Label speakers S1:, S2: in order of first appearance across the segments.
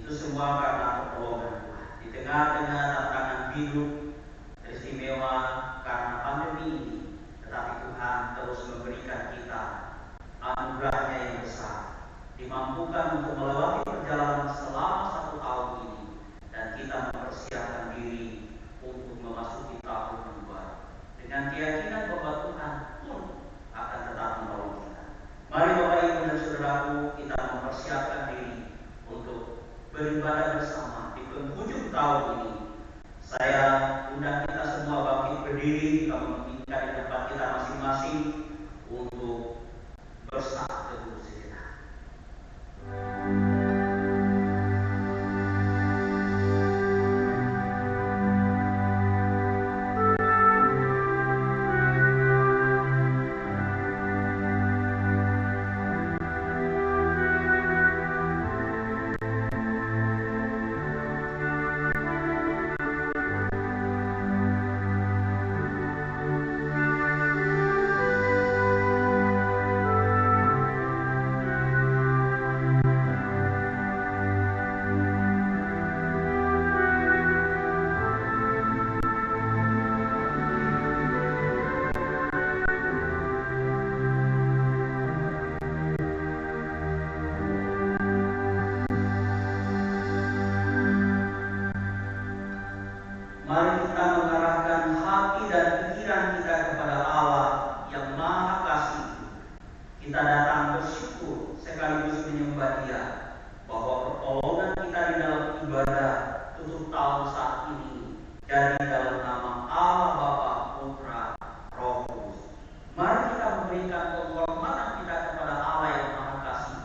S1: Itu semua karena pertolongan Tuhan. Di tengah-tengah tantangan hidup teristimewa karena pandemi ini, tetapi Tuhan terus memberikan kita anugerah-Nya yang besar, dimampukan untuk melewati perjalanan selama 1 tahun ini, dan kita mempersiapkan diri untuk memasuki tahun yang baru dengan keyakinan bahwa Tuhan pun akan tetap menolong kita. Mari Bapak Ibu dan Saudaraku, kita mempersiapkan diri untuk beribadah bersama di penghujung tahun ini. Saya undang kita semua bangkit berdiri, kita memungkinkan di tempat kita masing-masing untuk bersatu teguh sejenak. Mari kita mengarahkan hati dan pikiran kita kepada Allah yang Maha Kasih. Kita datang bersyukur sekaligus menyembah Dia bahwa pertolongan kita di dalam ibadah tutup tahun saat ini dari dalam nama Allah Bapa, Putra, Roh Kudus. Mari kita memberikan penghormatan kita kepada Allah yang Maha Kasih.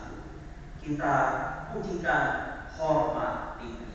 S1: Kita pujikan hormat diri.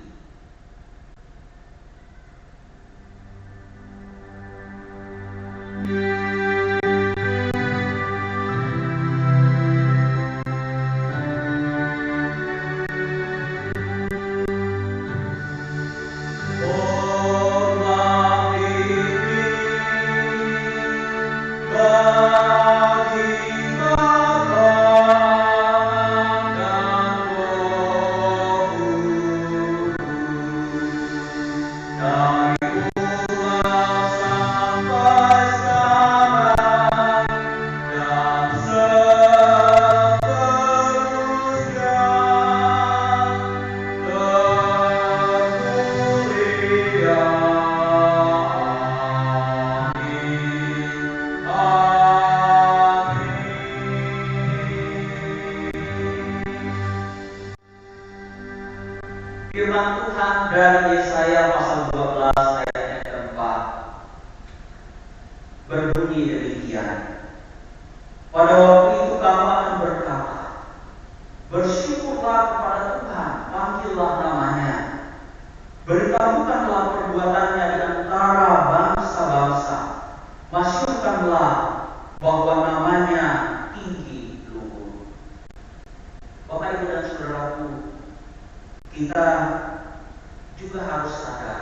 S1: Firman Tuhan dari Yesaya pasal 12 ayat yang keempat berbunyi demikian. Pada waktu itu kamu akan berkata, bersyukurlah kepada Tuhan, panggillah namanya, beritahukanlah perbuatannya di antara bangsa-bangsa, masyurkanlah bahwa namanya tinggi luhur. Bapak Ibu dan Saudaraku, kita juga harus sadar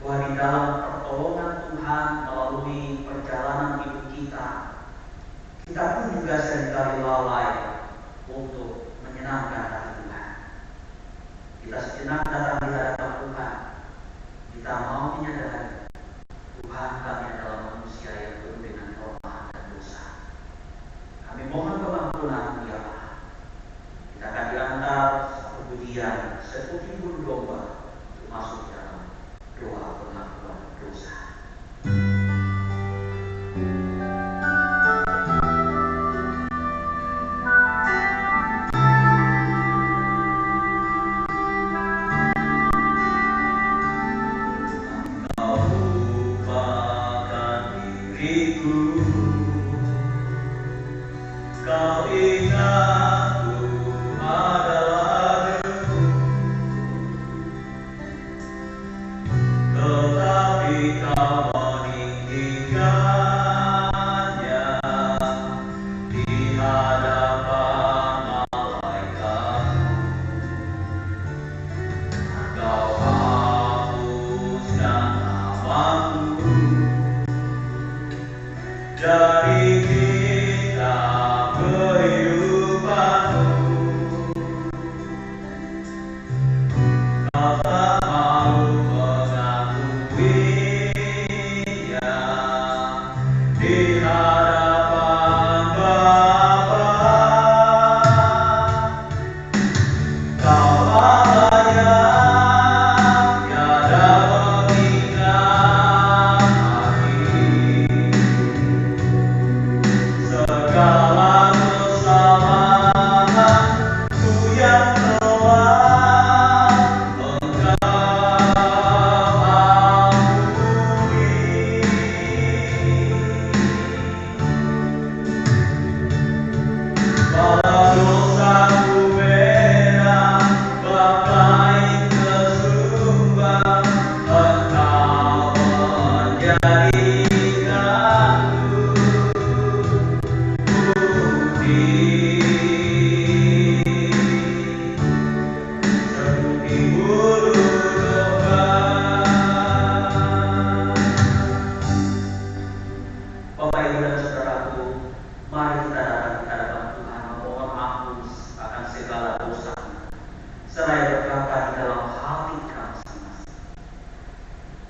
S1: bahwa di dalam pertolongan Tuhan melalui perjalanan hidup kita pun juga seringkali lalai untuk menyenangkan hati Tuhan. Kita sejenak datang di hadapan Tuhan, kita mau menyadari Tuhan kami adalah manusia yang penuh dengan kelemahan dan dosa. Kami mohon pengampunan ya Allah. Kita akan diantar satu pujian seperti burung domba untuk masuk dalam doa pengakuan dosa.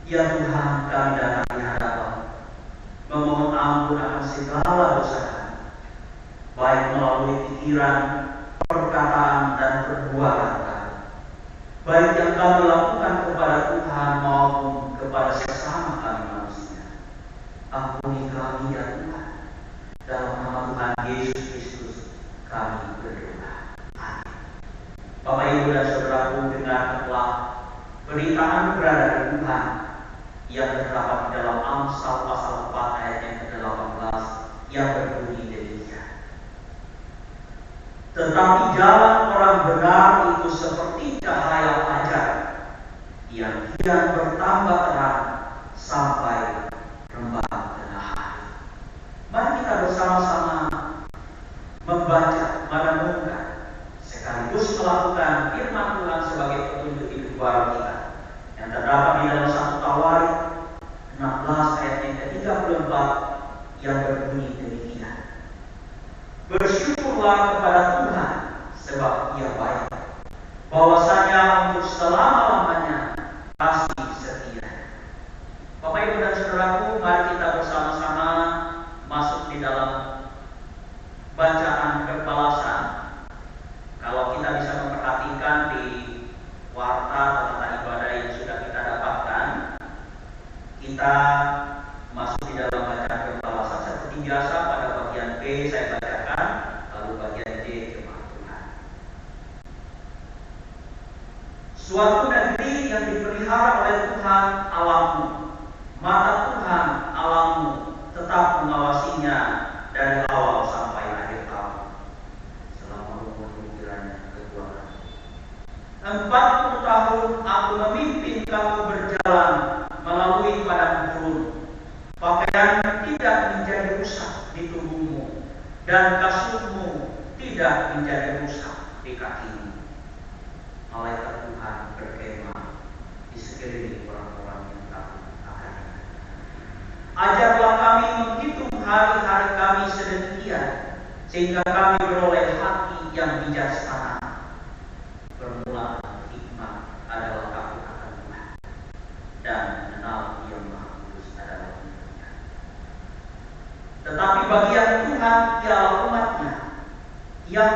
S1: Ya Tuhan, kami datang di hadapan memohon ampun akan segala dosa kami, baik melalui pikiran, perkataan, dan perbuatan kami, baik yang kami lakukan kepada Tuhan maupun kepada sesama kami manusia. Ampuni kami ya Tuhan, dalam nama Tuhan Yesus Kristus kami berdoa. Amin. Bapak Ibu dan Saudaraku, dengarkanlah beritaan berada di Tuhan yang terdapat di dalam Amsal pasal 4 ayat yang ke-18 yang berbunyi demikian. Tetapi jalan orang benar itu seperti cahaya fajar yang kian bertambah terang sampai rembang tengah hari. Mari kita bersama-sama membaca, merenungkan, sekaligus melakukan firman Tuhan sebagai petunjuk hidup baru kita yang terdapat di dalam 1 Tawarik 16 ayat yang ke-34 yang berbunyi demikian. Bersyukurlah kepada Tuhan sebab Ia baik, bahwasanya untuk selama-lamanya kasih setia. Bapak Ibu dan Saudaraku, mari kita bersama-sama masuk di dalam bacaan berbalasan. Kalau kita bisa memperhatikan di warta tata ibadah yang sudah kita dapatkan, kita masuk di dalam bacaan berbalasan seperti biasa. Pada bagian B saya bacakan, lalu bagian D jemaat Tuhan. Suatu negeri yang dipelihara oleh Tuhan Allahmu, mata Tuhan Allahmu tetap mengawasinya dari awal sampai akhir tahun, selama umur kiranya kekuatan. 40 tahun aku memimpin kamu berjalan melalui padang gurun. Pakaian tidak menjadi rusak di tubuhmu, dan kasurmu tidak menjadi rusak di kakimu. Malaikat Tuhan berkemah di sekeliling orang-orang yang takut akannya. Ajarlah kami menghitung hari-hari kami sedemikian, sehingga kami beroleh hati yang bijaksana. Permulaan hikmat adalah takut akan Tuhan, dan mengenal Yang Maha Kudus adalah hidupnya. Tetapi bagian Tuhan ialah umatnya, yang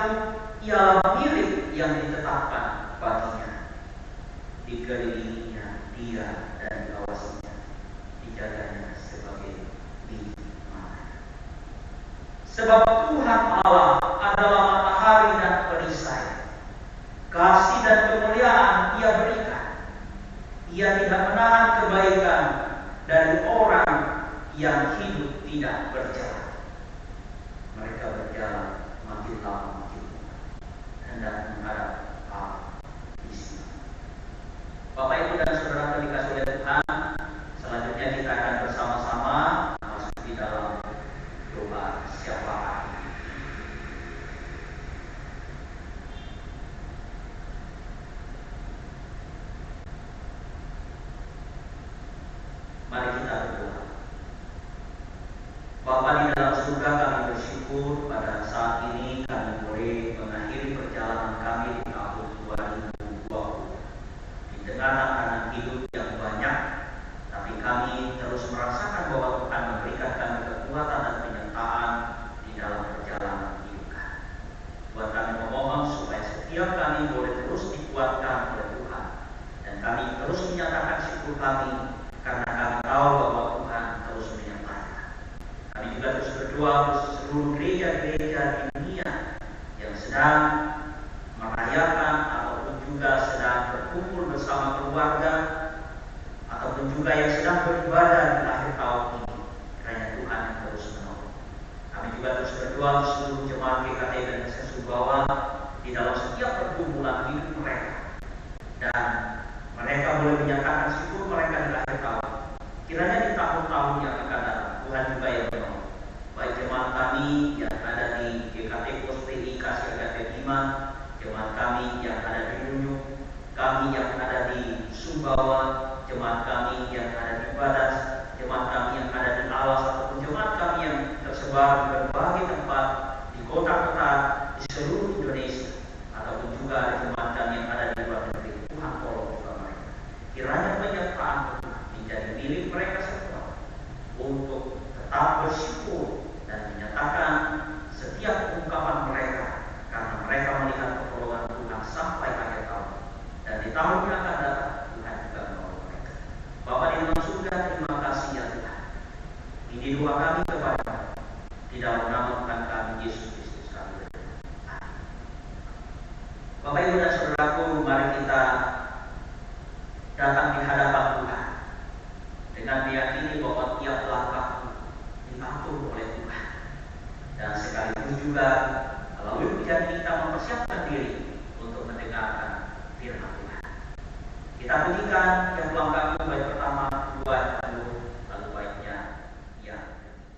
S1: ialah milik yang ditetapkan baginya. Dikelilinginya Dia dan diawasinya, dijaganya sebagai milik mata. Sebab Tuhan Allah adalah matahari dan perisai. Kasih dan kemuliaan Ia berikan. Ia tidak menahan kebaikan dari orang yang hidup tidak berjalan. Mereka berjalan makin lama makin hendak menghadap Allah di sini. Bapak Ibu dan Saudara dikasih oleh Tuhan, selanjutnya kita akan bersama-sama masuk di dalam doa syafaat. Mari kita berdoa. Bapa di dalam surga, kami bersyukur pada saat ini kami boleh mengakhiri perjalanan kami di tahun 2020 di tengah tantangan hidup yang banyak, tapi kami terus merasakan bahwa Tuhan memberikan kami kekuatan dan penyertaan di dalam perjalanan hidup kami. Buat kami memohon supaya setiap kami boleh terus keluarga, ataupun juga yang sedang beribadah di akhir tahun ini. Kiranya Tuhan yang terus menolong. Kami juga terus berdoa untuk seluruh jemaat GKT dan Desa Sumbawa di dalam setiap pergumulan hidup mereka, dan mereka boleh menyatakan syukur mereka di akhir tahun. Kiranya di tahun-tahun yang akan datang Tuhan juga yang menolong. Baik jemaat kami yang ada di GKT POSPI Kasiaga Bima, jemaat kami yang ada di Lunyuk, kami yang ada di Sumbawa, jemaat kami yang ada di Badas, jemaat kami yang ada di Alas, ataupun jemaat kami yang tersebar di berbagai tempat di kota-kota di seluruh Indonesia, ataupun juga jemaat kami yang ada di luar negeri. Tuhan tolong juga mereka. Kiranya penyertaan Tuhan menjadi milik mereka semua untuk tetap bersyukur dan menyatakan setiap ungkapan mereka, karena mereka melihat pertolongan Tuhan sampai akhir tahun, dan di tahun yang akan datang Tuhan juga menolong mereka. Bapa di dalam surga, terima kasih ya Tuhan. Ini doa kami kepada di dalam nama Tuhan kami Yesus Kristus kami berdoa. Bapak Ibu dan Saudaraku, mari kita datang di hadapan Tuhan dengan meyakini bahwa tiap langkah diatur oleh Tuhan, dan sekaligus juga melalui ujian kita mempersiapkan diri untuk mendengarkan firman Tuhan. Kita bunyikan yang ulang kami bait pertama, kedua, lalu baitnya yang ketiga.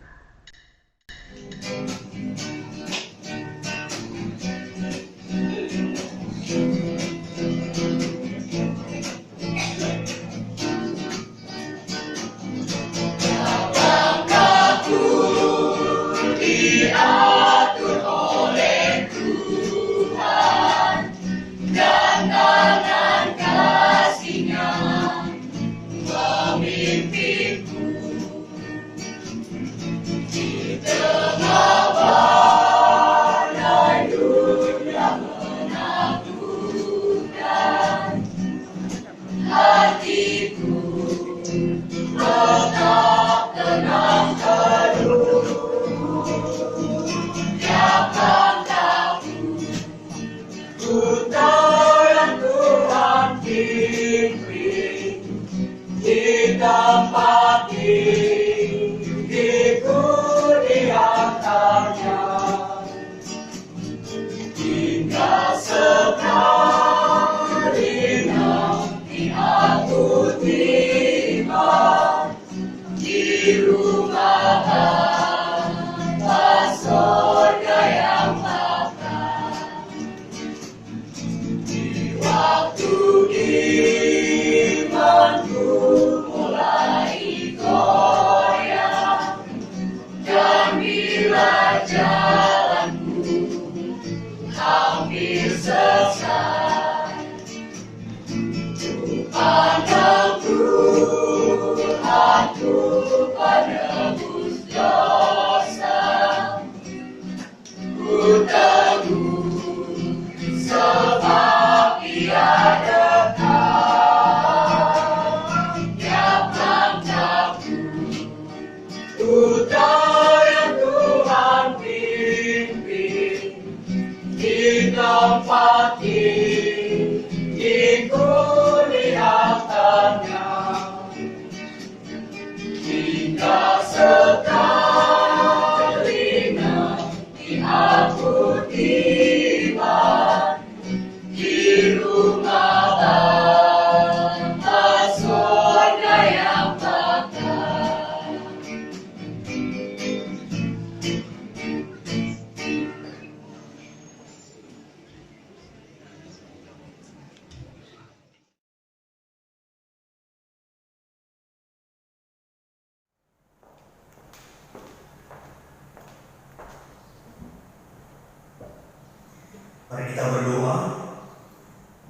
S2: Mari kita berdoa.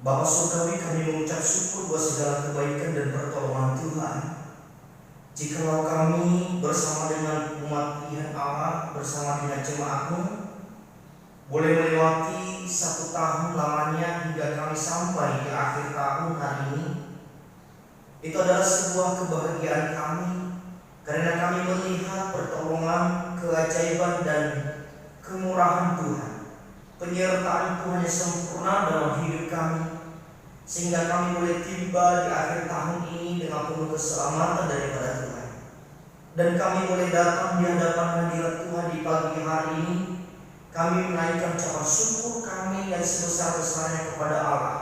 S2: Bapa Surgawi, kami mengucap syukur buat segala kebaikan dan pertolongan Tuhan. Jikalau kami bersama dengan umat Tuhan Allah, bersama dengan jemaatmu, boleh melewati 1 tahun lamanya hingga kami sampai di akhir tahun hari ini, itu adalah sebuah kebahagiaan kami, karena kami melihat pertolongan, keajaiban, dan kemurahan Tuhan, penyertaan Tuhan yang sempurna dalam hidup kami. sehingga kami boleh tiba di akhir tahun ini dengan penuh keselamatan daripada Tuhan. Dan kami boleh datang di hadapan hadirat Tuhan di pagi hari ini. Kami menaikkan ucapan syukur kami yang sebesar-besarnya kepada Allah.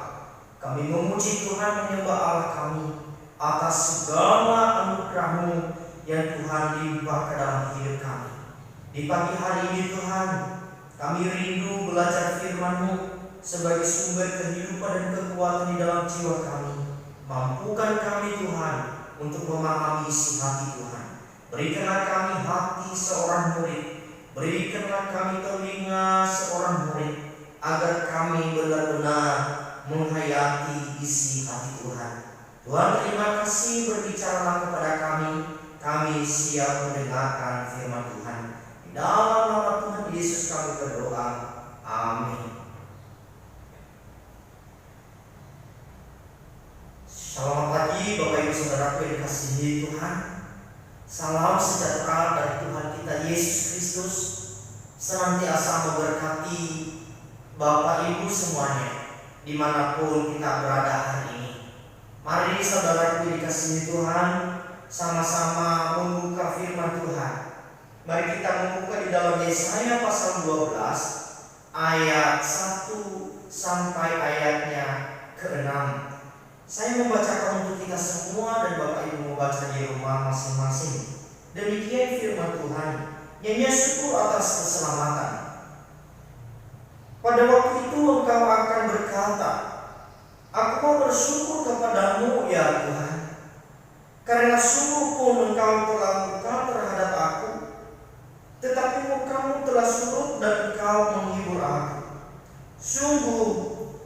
S2: Kami memuji Tuhan, menyembah Allah kami atas segala anugerah-Mu yang Tuhan limpahkan dalam hidup kami. Di pagi hari ini Tuhan, kami rindu belajar firman-Mu sebagai sumber kehidupan dan kekuatan di dalam jiwa kami. Mampukan kami Tuhan untuk memahami isi hati Tuhan. Berikanlah kami hati seorang murid, berikanlah kami telinga seorang murid, agar kami benar-benar menghayati isi hati Tuhan. Tuhan, terima kasih, berbicaralah kepada kami siap mendengarkan firman Tuhan. Di dalam nama Tuhan Yesus kami berdoa, amin. Selamat pagi Bapak Ibu Saudaraku yang dikasihi Tuhan. Salam sejahtera dari Tuhan kita Yesus Kristus senantiasa memberkati Bapak Ibu semuanya dimanapun kita berada hari ini. Mari saudaraku dikasihi Tuhan, sama-sama membuka firman Tuhan. Mari kita membuka di dalam Yesaya pasal 12 ayat 1 sampai ayatnya ke-6. Saya membacakan untuk kita semua dan Bapak Ibu membaca di rumah masing-masing. Demikian firman Tuhan. Nyanyi syukur atas keselamatan. Pada waktu itu engkau akan berkata, aku mau bersyukur kepadamu ya Tuhan, karena sungguh pun engkau telah murka terhadap aku, tetapi murkamu telah surut dan engkau menghibur aku. Sungguh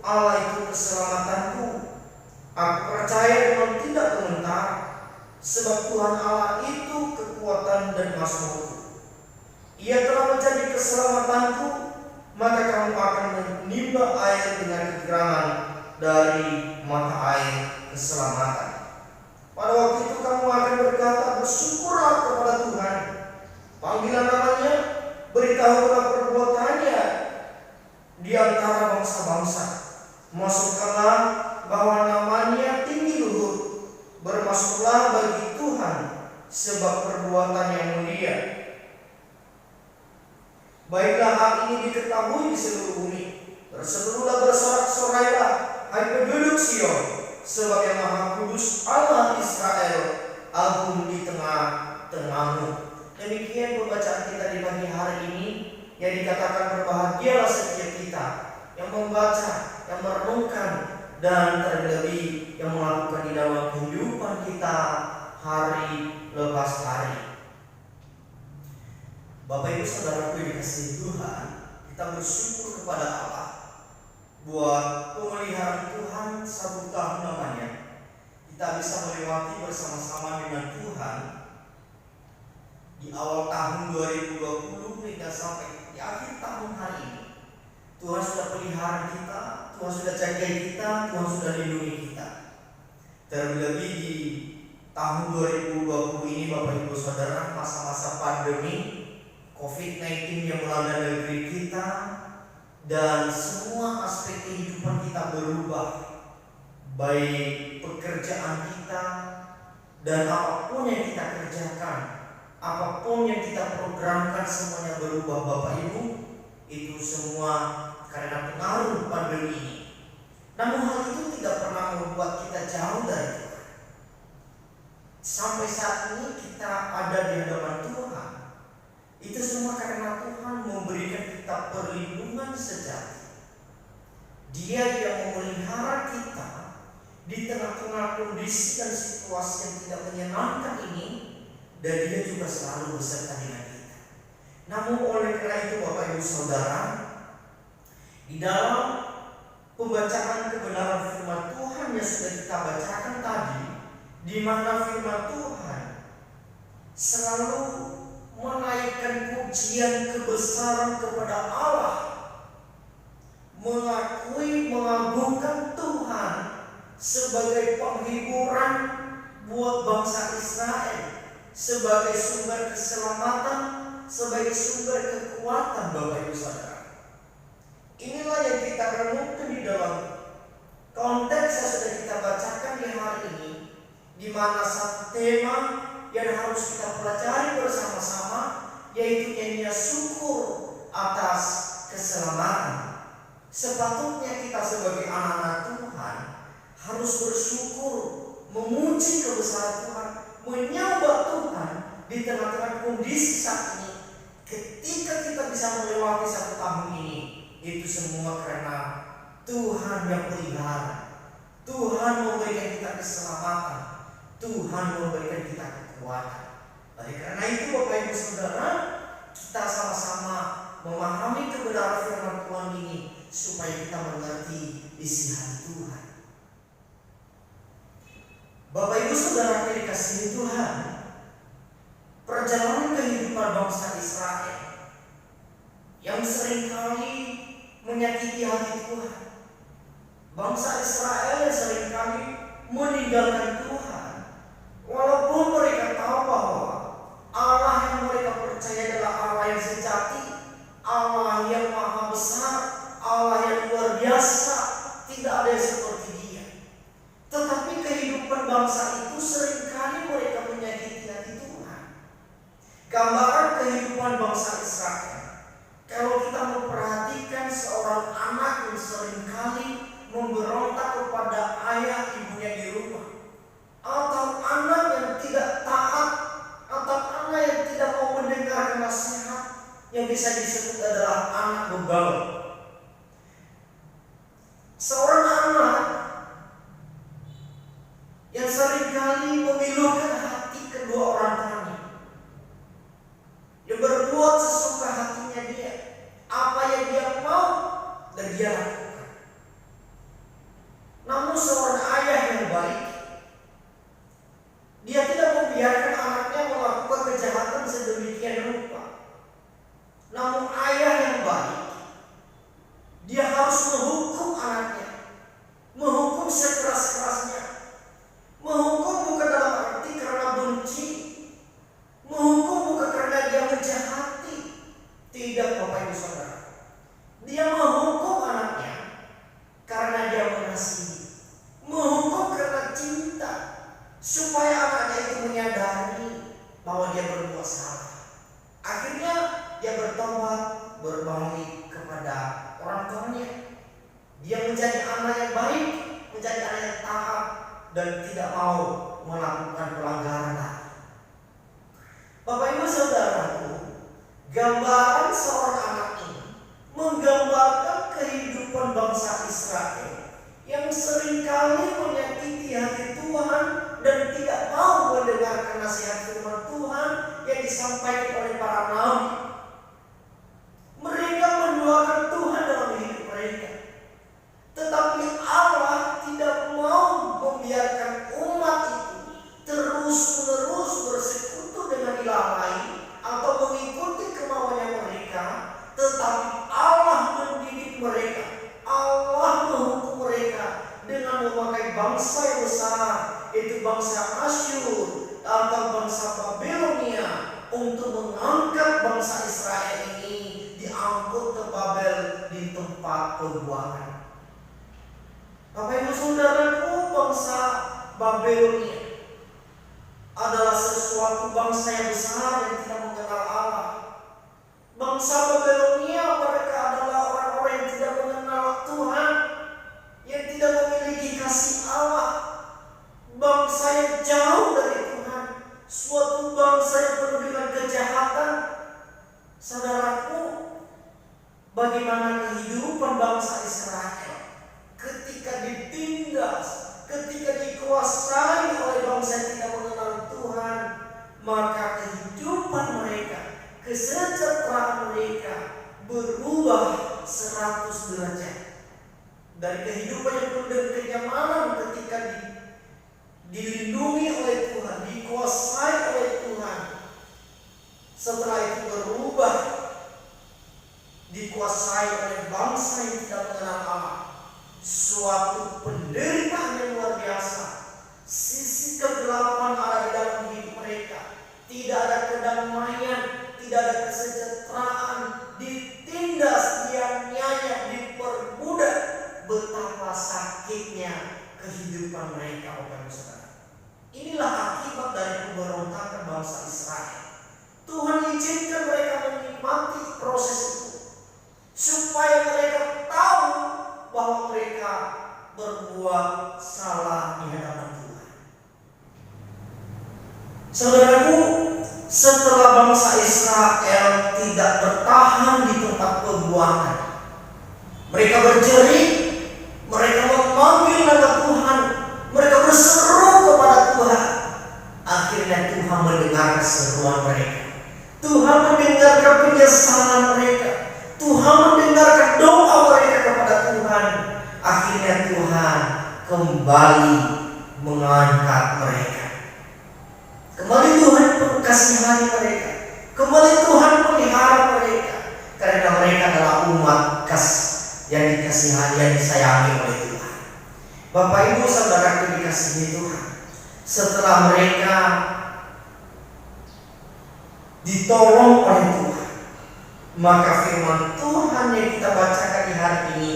S2: Allah itu keselamatanku. Aku percaya dan tidak komentar, sebab Tuhan Allah itu kekuatan dan mazmurku. Ia telah menjadi keselamatanku, maka kamu akan menimba air dengan kegerangan dari mata air keselamatan. Pada waktu itu kamu akan berkata, bersyukurlah kepada Tuhan, panggilan namanya, beritahulah perbuatannya di antara bangsa-bangsa. Masukkanlah bahwa namanya tinggi luhur, bermasuklah bagi Tuhan, sebab perbuatannya mulia. Baiklah hal ini diketahui di seluruh bumi. Berserulah, bersorak-sorailah, hai penduduk Sion, sebab yang Maha Kudus Allah Israel agung di tengah-tengahmu. Demikian pembacaan kita di pagi hari ini, yang dikatakan berbahagialah setiap kita yang membaca, yang merenungkan, dan terlebih yang melakukan di dalam kehidupan kita hari lepas hari. Bapak Ibu Saudaraku yang dikasihi Tuhan, kita bersyukur kepada Allah buat pemeliharaan Tuhan 1 tahun lamanya. Kita bisa melewati bersama-sama dengan Tuhan di awal tahun 2020 hingga sampai di akhir tahun hari ini. Tuhan sudah pelihara kita, Tuhan sudah jaga kita, Tuhan sudah lindungi kita. Terlebih di tahun 2020 ini Bapak Ibu Saudara, masa-masa pandemi COVID-19 yang melanda negeri kita, dan semua aspek kehidupan kita berubah, baik pekerjaan kita dan apapun yang kita kerjakan, apapun yang kita programkan, semuanya berubah Bapak Ibu. Itu semua karena pengaruh pandemi ini. Namun hal itu tidak pernah membuat kita jauh dari Tuhan. Sampai saat ini kita ada di hadapan Tuhan. Itu semua karena Tuhan memberikan kita perlindungan sejati. Dia yang memelihara kita di tengah-tengah kondisi dan situasi yang tidak menyenangkan ini, dan Dia juga selalu beserta dengan kita. Namun oleh karena itu Bapak Ibu Saudara, di dalam pembacaan kebenaran firman Tuhan yang sudah kita bacakan tadi, di mana firman Tuhan selalu menaikkan pujian kebesaran kepada Allah, mengakui, mengagungkan Tuhan sebagai penghiburan buat bangsa Israel, sebagai sumber keselamatan, sebagai sumber kekuatan Bapak Ibu Saudara. Inilah yang kita renungkan di dalam Konteks yang sudah kita bacakan di hari ini, di mana satu tema yang harus kita pelajari bersama-sama, yaitu nyanyian syukur atas keselamatan. Sepatutnya kita sebagai anak-anak Tuhan harus bersyukur, memuji kebesaran Tuhan, menyembah Tuhan di tengah-tengah kondisi saat ini. Ketika kita bisa melewati satu tahun ini, itu semua karena Tuhan yang pelihara. Tuhan memberikan kita keselamatan. Tuhan memberikan kita kekuatan. Oleh karena itu Bapak Ibu Saudara, kita sama-sama memahami kebenaran firman Tuhan ini supaya kita mengerti isi hati Tuhan. Bapak Ibu Saudara yang dikasihi Tuhan, perjalanan kehidupan bangsa Israel yang seringkali menyakiti hati Tuhan. Bangsa Israel yang seringkali meninggalkan Tuhan, walaupun mereka tahu bahwa Allah yang mereka percaya adalah Allah yang sejati, Allah yang maha besar, Allah yang luar biasa, tidak ada yang seperti Dia. Tetapi kehidupan bangsa itu seringkali mereka menyakiti hati Tuhan. Gambaran kehidupan bangsa Israel, kalau kita memperhatikan seorang anak yang seringkali memberontak kepada ayah ibunya di rumah, atau anak yang tidak taat, atau anak yang tidak mau mendengar nasihat, yang bisa disebut adalah anak begal. Seorang anak yang seringkali memilukan hati kedua orang tuanya, yang berbuat sesuka hatinya dia, apa yang dia mau dan dia lakukan. Namun seorang ayah yang baik, dia tidak membiarkan anaknya melakukan kejahatan sedemikian rupa. Namun ayah yang baik, dia harus menghukum anaknya, menghukum sekeras-kerasnya, menghukum bukan dalam arti karena benci, menghukum bukan karena dia menjahati. Tidak, Bapak Ibu Saudara. Dia menghukum anaknya karena dia mengasihi, menghukum karena cinta, supaya anaknya itu menyadari bahwa dia berbuat salah. Akhirnya dia bertobat, berbalik kepada orang tuanya. Dia menjadi anak yang baik, menjadi anak yang taat, dan tidak mau melakukan pelanggaran. Bapak Ibu Saudaraku, gambaran seorang anak ini menggambarkan kehidupan bangsa Israel yang seringkali menyakiti hati Tuhan dan tidak mau mendengarkan nasihat firman Tuhan yang disampaikan oleh para nabi. Mereka mendoakan Tuhan dalam hidup mereka, tetapi Allah tidak mau membiarkan umat itu terus-menerus bersekutu dengan ilah lain atau mengikuti kemauannya mereka, tetapi Allah mendidik mereka, Allah menghukum mereka dengan memakai bangsa yang besar, yaitu bangsa Asyur atau bangsa Babilonia, untuk mengangkat bangsa Israel ini diangkut ke Babel di tempat pembuangan. Bapak Ibu Saudaraku, bangsa Babilonia adalah sesuatu bangsa yang besar yang tidak mengenal Allah. Bangsa Babilonia mereka adalah orang-orang yang tidak mengenal Tuhan, yang tidak memiliki kasih Allah, bangsa yang jauh dari Tuhan, suatu bangsa yang penuh dengan kejahatan. Saudaraku, bagaimana kehidupan bangsa Israel ketika ditindas, ketika dikuasai oleh bangsa yang tidak mengenal Tuhan, maka kehidupan mereka, kesejahteraan mereka berubah 100 derajat. Dari kehidupan yang penuh dengan kenyamanan ketika dilindungi oleh kehidupan mereka, Bapak Ibu Saudara. Inilah akibat dari pemberontakan bangsa Israel. Tuhan izinkan mereka menikmati proses itu supaya mereka tahu bahwa mereka berbuat salah di hadapan Tuhan. Saudaraku, setelah bangsa Israel tidak bertahan di tempat pembuangan, mereka berjerit, mereka memanggil nama Tuhan, mereka berseru kepada Tuhan. Akhirnya Tuhan mendengar seruan mereka. Tuhan mendengarkan penyesalan mereka. Tuhan mendengarkan doa mereka kepada Tuhan. Akhirnya Tuhan kembali mengangkat mereka. Kembali Tuhan mengkasihani mereka. Kembali Tuhan melihara mereka. Karena mereka adalah umat yang dikasihani, yang disayangi oleh Tuhan. Bapak Ibu Saudara dikasihi Tuhan, setelah mereka ditolong oleh Tuhan, maka firman Tuhan yang kita bacakan di hari ini,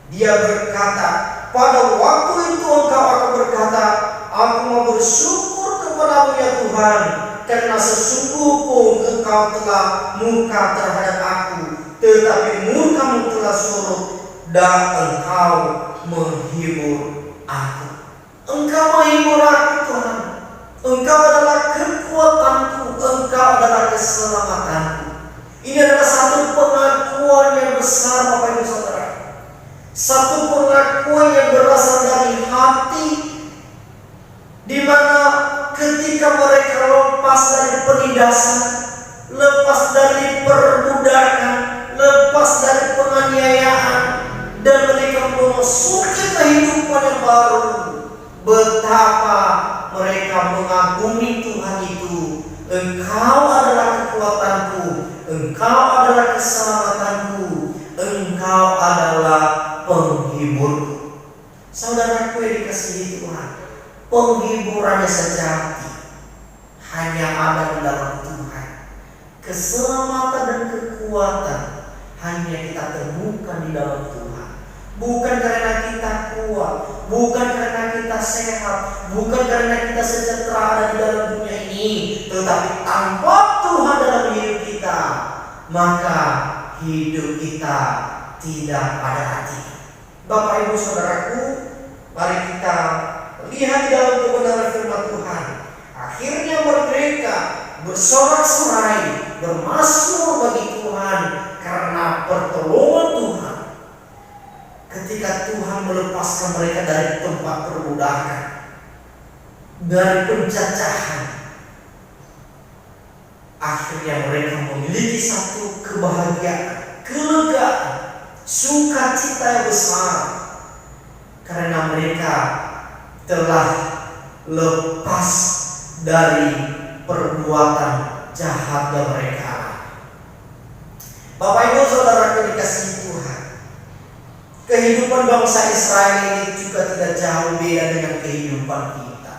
S2: Dia berkata, pada waktu itu engkau akan berkata, aku mau bersyukur kepadamu ya Tuhan, karena sesungguhnya engkau telah murka terhadap aku, tetapi murkamu telah surut dan engkau menghibur aku. Engkau menghibur aku Tuhan. Engkau adalah kekuatanku, engkau adalah keselamatanku. Ini adalah satu pengakuan yang besar, Bapak Ibu Saudara. Satu pengakuan yang berasal dari hati, di mana ketika mereka lepas dari penindasan, lepas dari perbudakan, lepas dari penganiayaan, dan mereka memasuki kehidupan yang baru, betapa mereka mengagumi Tuhan itu. Engkau adalah kekuatanku, engkau adalah keselamatanku, engkau adalah penghiburku. Saudaraku yang dikasihi Tuhan, penghiburan yang sejati hanya ada di dalam Tuhan. Keselamatan dan kekuatan hanya kita temukan di dalam Tuhan. Bukan karena kita kuat, bukan karena kita sehat, bukan karena kita sejahtera ada di dalam dunia ini, tetapi tanpa Tuhan dalam hidup kita, maka hidup kita tidak ada arti. Bapak Ibu Saudaraku, mari kita lihat di dalam kebenaran firman Tuhan. Akhirnya mereka bersorak-sorai, bermasmur bagi Tuhan karena pertolongan Tuhan. Ketika Tuhan melepaskan mereka dari tempat perbudakan, dari penjajahan, akhirnya mereka memiliki satu kebahagiaan, kelegaan, sukacita yang besar, karena mereka telah lepas dari perbuatan jahat yang mereka. Bapak Ibu Saudara dikasihi Tuhan, kehidupan bangsa Israel ini juga tidak jauh beda dengan kehidupan kita.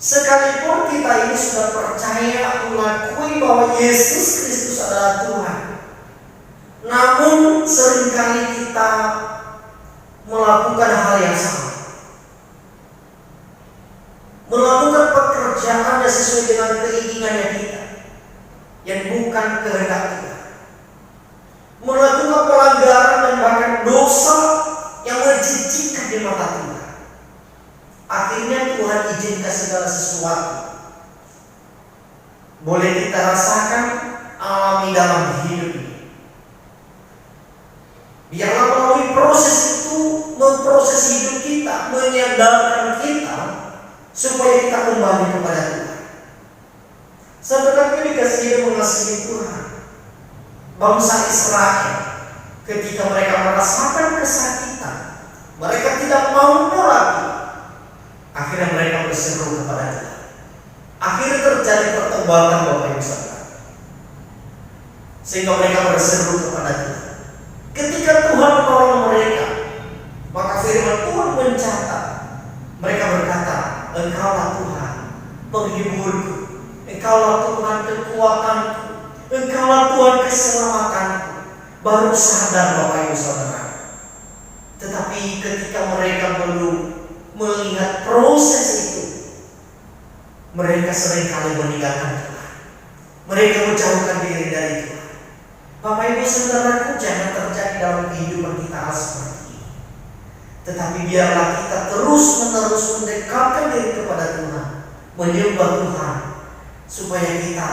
S2: Sekalipun kita ini sudah percaya mengakui bahwa Yesus Kristus adalah Tuhan, namun seringkali kita melakukan hal yang sama, melakukan pekerjaan yang sesuai dengan keinginannya kita, yang bukan kehendak kita, melakukan pelanggaran dan bahkan dosa yang menjijikkan di mata Tuhan. Akhirnya Tuhan izinkan segala sesuatu boleh kita rasakan, alami dalam hidup ini. Biarlah melalui proses itu memproses hidup kita, menyadarkan kita supaya kita kembali kepada Tuhan. Saudara dikasihi dan mengasihi Tuhan, bangsa Israel ketika mereka merasakan kesakitan, mereka tidak mampu lagi, akhirnya mereka berseru kepada Tuhan. Akhirnya terjadi pertobatan, Bapak Ibu Saudara, sehingga mereka berseru kepada Tuhan. Ketika Tuhan menolong mereka, maka firman Tuhan mencatat, mereka berkata, Engkaulah Tuhan penghiburku, Engkaulah Tuhan kekuatanku, Engkaulah Tuhan keselamatanku. Baru sadar Bapak Ibu Saudara, Tetapi ketika mereka belum melihat proses itu, mereka seringkali meninggalkan Tuhan. Mereka menjauhkan diri dari Tuhan. Bapak Ibu Saudaraku, jangan terjadi dalam kehidupan kita hal seperti ini. Tetapi biarlah kita terus-menerus mendekatkan diri kepada Tuhan, menyembah Tuhan, supaya kita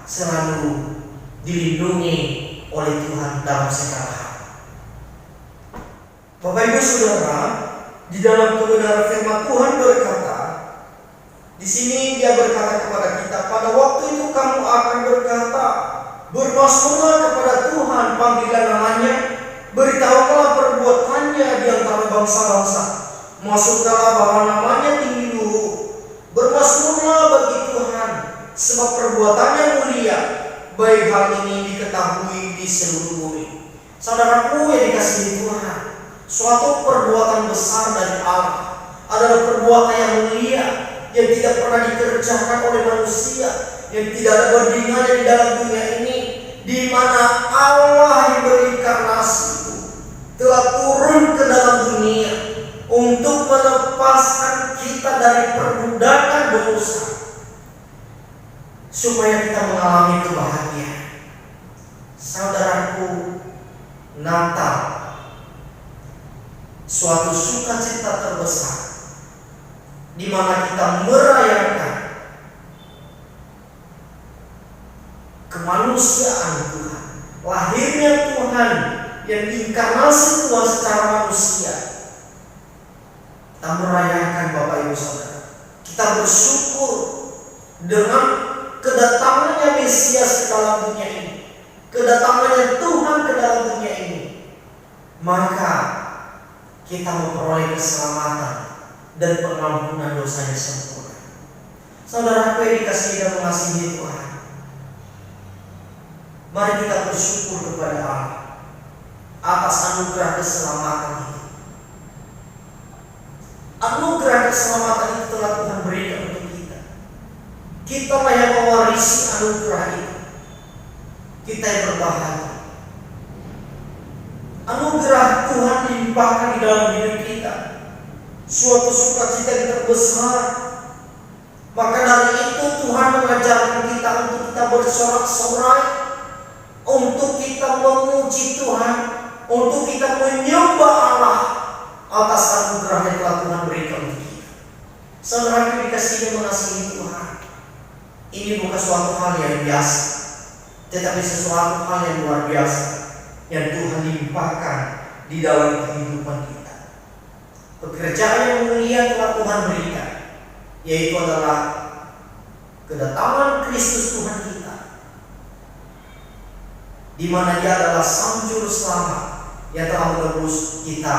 S2: selalu dilindungi oleh Tuhan dalam segala hal. Bapak Ibu Saudara, di dalam kebenaran firman Tuhan berkata, di sini Dia berkata kepada kita, pada waktu itu kamu akan berkata, bermasmurlah kepada Tuhan, panggilan namanya, beritahukanlah perbuatannya di antara bangsa-bangsa, masukkanlah bahwa namanya tinggi luhur, bermasmurlah bagi Tuhan, sebab perbuatannya mulia, baik hal ini diketahui di seluruh bumi. Saudaraku yang dikasihi Tuhan, suatu perbuatan besar dari Allah adalah perbuatan yang mulia, yang tidak pernah dikerjakan oleh manusia, yang tidak ada bandingannya di dalam dunia ini, di mana Allah yang berinkarnasi itu telah turun ke dalam dunia untuk melepaskan kita dari perbudakan dosa, supaya kita mengalami kebahagiaan. Saudaraku, Natal suatu sukacita terbesar, di mana kita merayakan kemanusiaan Tuhan, lahirnya Tuhan yang diinkarnasi Tuhan secara manusia. Kita merayakan Bapak Ibu Saudara, kita bersyukur dengan kedatangannya Mesias ke dalam dunia ini, kedatangannya Tuhan ke dalam dunia ini. Maka kita memperoleh keselamatan dan pengampunan dosanya sempurna. Saudaraku yang dikasihi dan mengasihi Tuhan, mari kita bersyukur kepada Allah atas anugerah keselamatan itu. Anugerah keselamatan itu telah Tuhan berikan untuk kita. Kita lah yang mewarisi anugerah itu. Kita yang berbahagia. Anugerah Tuhan dilimpahkan di dalam hidup kita, suatu sukacita yang terbesar. Maka dari itu Tuhan mengajarkan kita untuk kita bersorak-sorai, untuk kita memuji Tuhan, untuk kita menyembah Allah atas anugerah yang telah Tuhan berikan untuk kita. Saudara yang dikasihi dan mengasihi Tuhan, ini bukan suatu hal yang biasa, tetapi sesuatu hal yang luar biasa yang Tuhan limpahkan di dalam kehidupan kita. Pekerjaan yang mulia telah Tuhan berikan, yaitu adalah kedatangan Kristus Tuhan kita, di mana Dia adalah Sang Juru Selamat yang telah menebus kita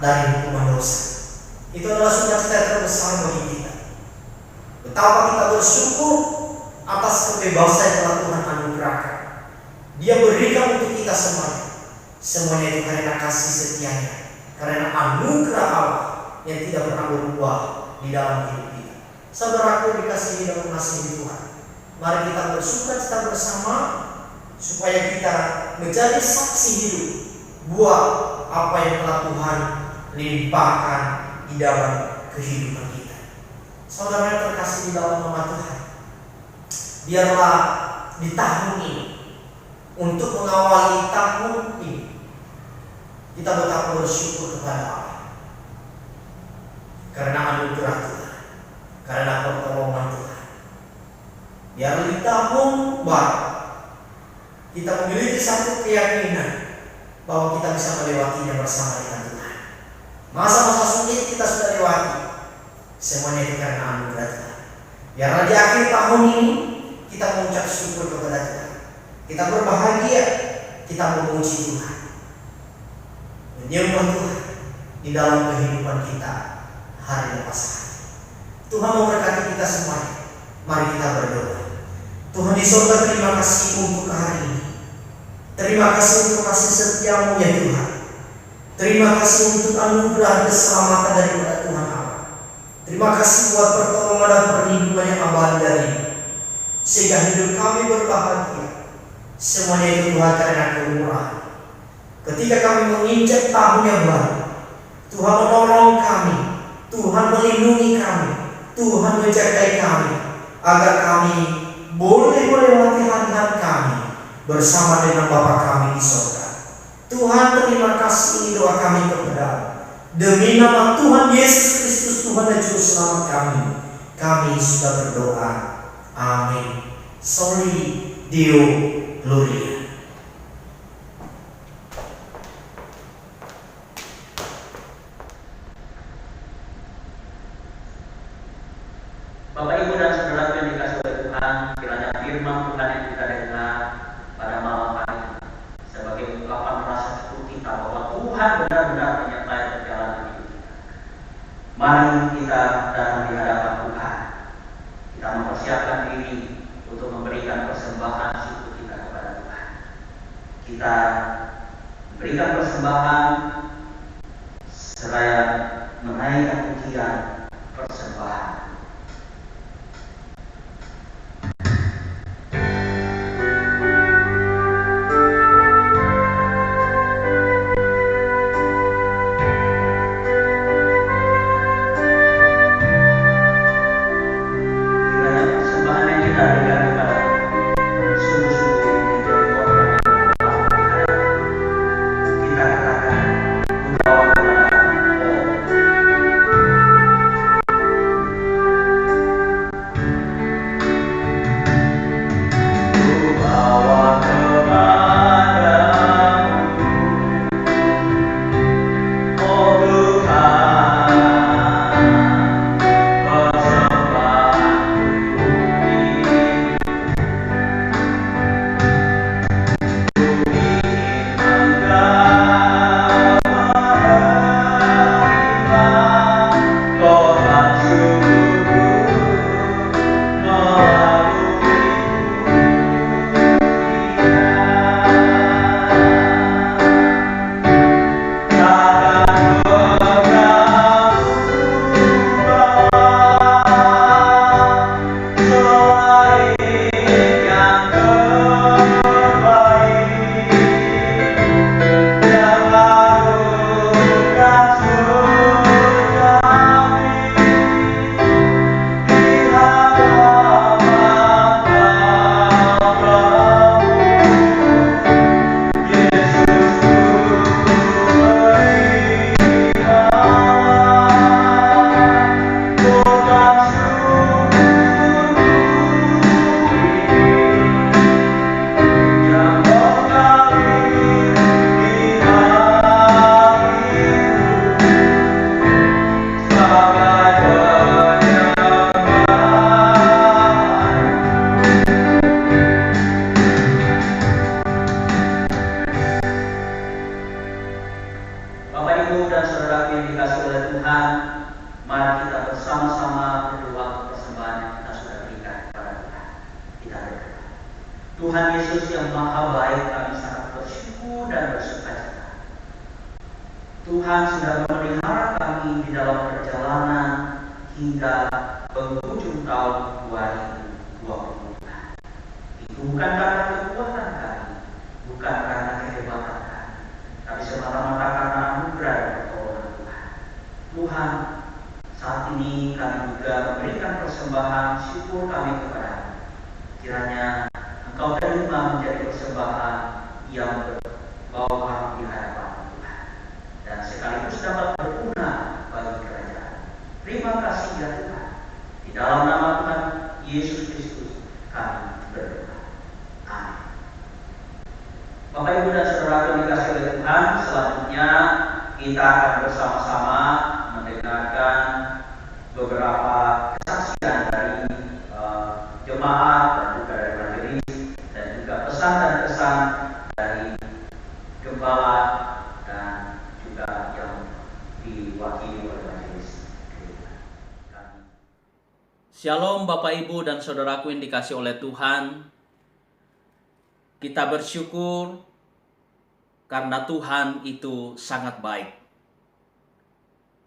S2: dari hukuman dosa. Itu adalah sukacita terbesar bagi kita. Betapa kita bersyukur atas kebebasan yang telah Tuhan anugerahkan. Dia berikan untuk kita semuanya. Semuanya itu karena kasih setianya, karena anugerah Allah yang tidak pernah berubah di dalam hidup kita. Saudaraku dikasihi dan mengasihi Tuhan, mari kita bersukacita bersama, supaya kita menjadi saksi hidup buat apa yang telah Tuhan limpahkan di dalam kehidupan kita. Saudara yang terkasih di dalam nama Tuhan, biarlah di tahun ini, untuk mengawali tahun ini, kita betapa bersyukur kepada Allah karena anugerah Tuhan, karena pertolongan Tuhan. Biar di tahun baru kita memiliki satu keyakinan bahwa kita bisa melewatinya bersama dengan Tuhan. Masa-masa sulit kita sudah lewati, semuanya itu karena anugerah Tuhan. Biarlah di akhir tahun ini kita mengucap syukur kepada Tuhan, kita berbahagia, kita memuji Tuhan, menyembah Tuhan di dalam kehidupan kita hari lepas hari. Tuhan memberkati kita semuanya. Mari kita berdoa. Tuhan di surga, terima kasih untuk hari ini. Terima kasih untuk kasih setiamu ya Tuhan. Terima kasih untuk anugerah keselamatan daripada Tuhan Allah. Terima kasih buat pertolongan dan perlindungan yang abadi dari-Mu, sehingga hidup kami berbahagia. Semuanya itu Tuhan karena kemurahan. Ketika kami menginjak tahun yang baru, Tuhan menolong kami, Tuhan melindungi kami, Tuhan menjagai kami, agar kami boleh melewati hari-hari kami bersama dengan Bapa kami di surga. Tuhan, terima kasih, ini doa kami kepada-Mu. Demi nama Tuhan Yesus Kristus, Tuhan dan Juru Selamat kami sudah berdoa. Amin. Soli Deo Gloria.
S1: Bapak, Ibu, dan saudara yang dikasih oleh Tuhan, kiranya firman Tuhan yang kita dengar pada malam hari ini sebagai ungkapan rasa syukur kita bahwa Tuhan benar-benar menyertai perjalanan hidup kita. Mari kita datang di hadapan Tuhan. Kita mempersiapkan diri untuk memberikan persembahan syukur kita kepada Tuhan. Kita memberikan persembahan seraya menaikkan pujian persembahan. Tuhan Yesus yang maha baik, kami sangat bersyukur dan bersukacita. Tuhan sudah memelihara kami di dalam perjalanan hingga penghujung tahun 2020. Itu bukan karena kekuatan kami, bukan karena kehebatan kami, tapi semata-mata karena anugerah dan pertolongan Tuhan. Tuhan, saat ini kami juga memberikan persembahan syukur kami kepada-Mu. Kiranya Engkau terima menjadi persembahan yang berbau harum di hadapan Tuhan, dan sekaligus dapat berguna bagi kerajaan. Terima kasih ya Tuhan. Di dalam nama Tuhan Yesus Kristus kami berdoa. Amin. Bapak, Ibu, dan saudara yang dikasihi oleh Tuhan, selanjutnya kita akan bersama-sama mendengarkan beberapa kesaksian dari jemaat dan juga dari majelis, dan juga pesan dan kesan dari gembala dan juga yang diwakili oleh majelis.
S3: Shalom Bapak, Ibu, dan saudaraku yang dikasihi oleh Tuhan. Kita bersyukur karena Tuhan itu sangat baik.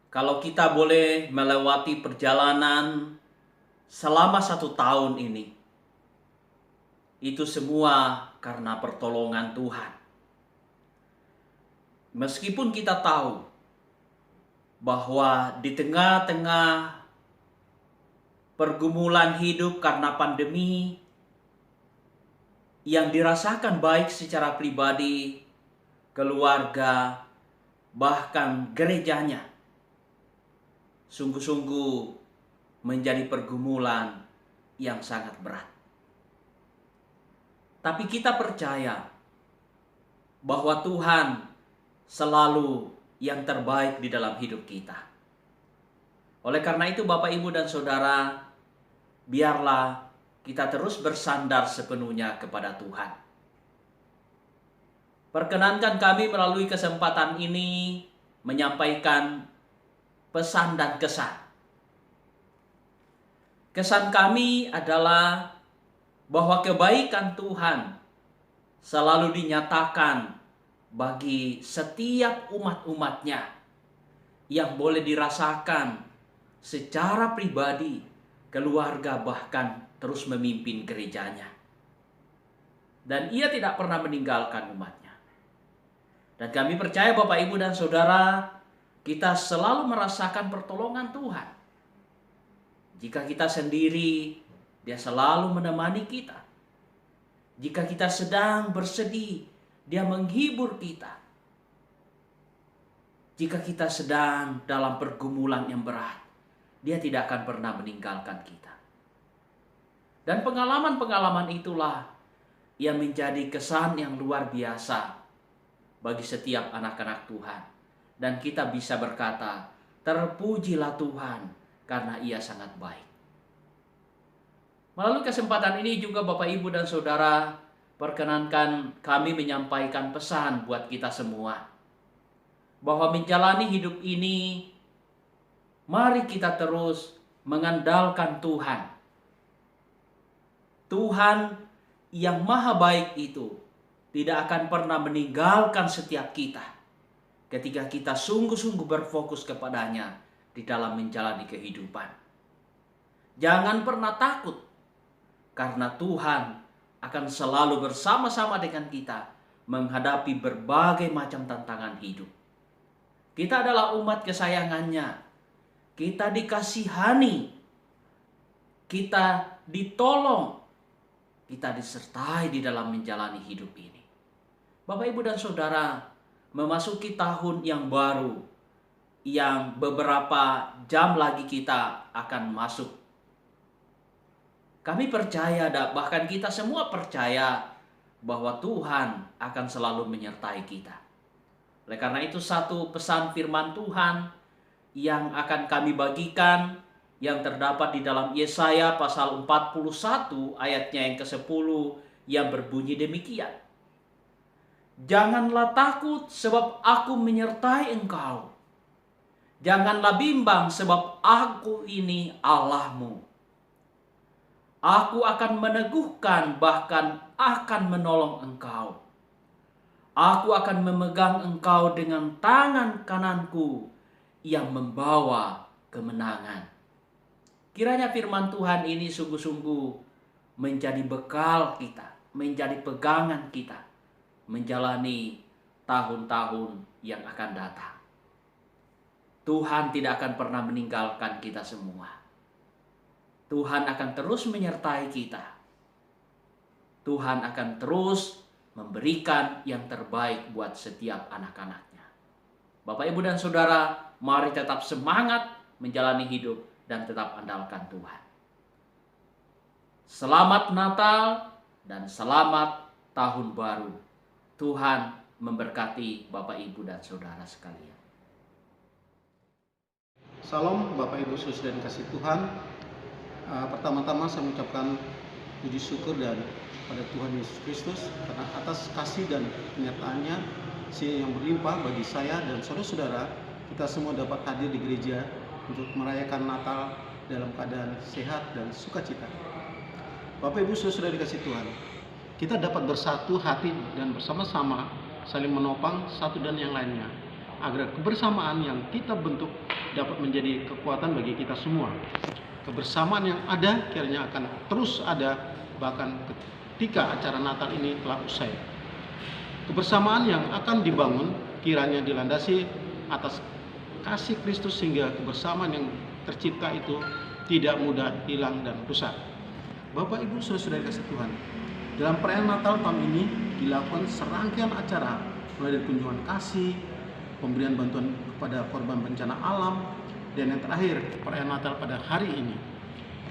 S3: Kalau kita boleh melewati perjalanan selama 1 tahun ini, itu semua karena pertolongan Tuhan. Meskipun kita tahu bahwa di tengah-tengah pergumulan hidup karena pandemi yang dirasakan baik secara pribadi, keluarga, bahkan gerejanya, sungguh-sungguh menjadi pergumulan yang sangat berat. Tapi kita percaya bahwa Tuhan selalu yang terbaik di dalam hidup kita. Oleh karena itu Bapak, Ibu, dan Saudara, biarlah kita terus bersandar sepenuhnya kepada Tuhan. Perkenankan kami melalui kesempatan ini menyampaikan pesan dan kesan. Kesan kami adalah bahwa kebaikan Tuhan selalu dinyatakan bagi setiap umat-umatnya yang boleh dirasakan secara pribadi, keluarga, bahkan terus memimpin gerejanya. Dan ia tidak pernah meninggalkan umatnya. Dan kami percaya Bapak, Ibu, dan Saudara, kita selalu merasakan pertolongan Tuhan. Jika kita sendiri, Dia selalu menemani kita. Jika kita sedang bersedih, Dia menghibur kita. Jika kita sedang dalam pergumulan yang berat, Dia tidak akan pernah meninggalkan kita. Dan pengalaman-pengalaman itulah yang menjadi kesan yang luar biasa bagi setiap anak-anak Tuhan. Dan kita bisa berkata, terpujilah Tuhan karena Ia sangat baik. Melalui kesempatan ini juga Bapak, Ibu, dan Saudara, perkenankan kami menyampaikan pesan buat kita semua. Bahwa menjalani hidup ini, mari kita terus mengandalkan Tuhan. Tuhan yang maha baik itu tidak akan pernah meninggalkan setiap kita ketika kita sungguh-sungguh berfokus kepadanya di dalam menjalani kehidupan. Jangan pernah takut, karena Tuhan akan selalu bersama-sama dengan kita menghadapi berbagai macam tantangan hidup. Kita adalah umat kesayangannya. Kita dikasihani. Kita ditolong. Kita disertai di dalam menjalani hidup ini. Bapak, Ibu, dan Saudara, memasuki tahun yang baru, yang beberapa jam lagi kita akan masuk. Kami percaya, bahkan kita semua percaya bahwa Tuhan akan selalu menyertai kita. Oleh karena itu, satu pesan firman Tuhan yang akan kami bagikan yang terdapat di dalam Yesaya pasal 41 ayatnya yang ke-10 yang berbunyi demikian. Janganlah takut sebab aku menyertai engkau. Janganlah bimbang sebab aku ini Allahmu. Aku akan meneguhkan, bahkan akan menolong engkau. Aku akan memegang engkau dengan tangan kananku yang membawa kemenangan. Kiranya firman Tuhan ini sungguh-sungguh menjadi bekal kita, menjadi pegangan kita menjalani tahun-tahun yang akan datang. Tuhan tidak akan pernah meninggalkan kita semua. Tuhan akan terus menyertai kita. Tuhan akan terus memberikan yang terbaik buat setiap anak-anaknya. Bapak, Ibu, dan Saudara, mari tetap semangat menjalani hidup dan tetap andalkan Tuhan. Selamat Natal dan selamat Tahun Baru. Tuhan memberkati Bapak, Ibu, dan Saudara sekalian.
S4: Salam Bapak, Ibu, Saudara dan kasih Tuhan. Pertama-tama saya mengucapkan puji syukur dan pada Tuhan Yesus Kristus karena atas kasih dan penyertaannya yang berlimpah bagi saya dan saudara-saudara, kita semua dapat hadir di gereja untuk merayakan Natal dalam keadaan sehat dan sukacita. Bapak, Ibu, Saudara dikasih Tuhan, kita dapat bersatu hati dan bersama-sama saling menopang satu dan yang lainnya, agar kebersamaan yang kita bentuk dapat menjadi kekuatan bagi kita semua. Kebersamaan yang ada kiranya akan terus ada bahkan ketika acara Natal ini telah usai. Kebersamaan yang akan dibangun kiranya dilandasi atas kasih Kristus sehingga kebersamaan yang tercipta itu tidak mudah hilang dan rusak. Bapak Ibu Saudara kasih Tuhan, dalam perayaan Natal tahun ini dilakukan serangkaian acara mulai dari kunjungan kasih, pemberian bantuan kepada korban bencana alam, dan yang terakhir perayaan Natal pada hari ini.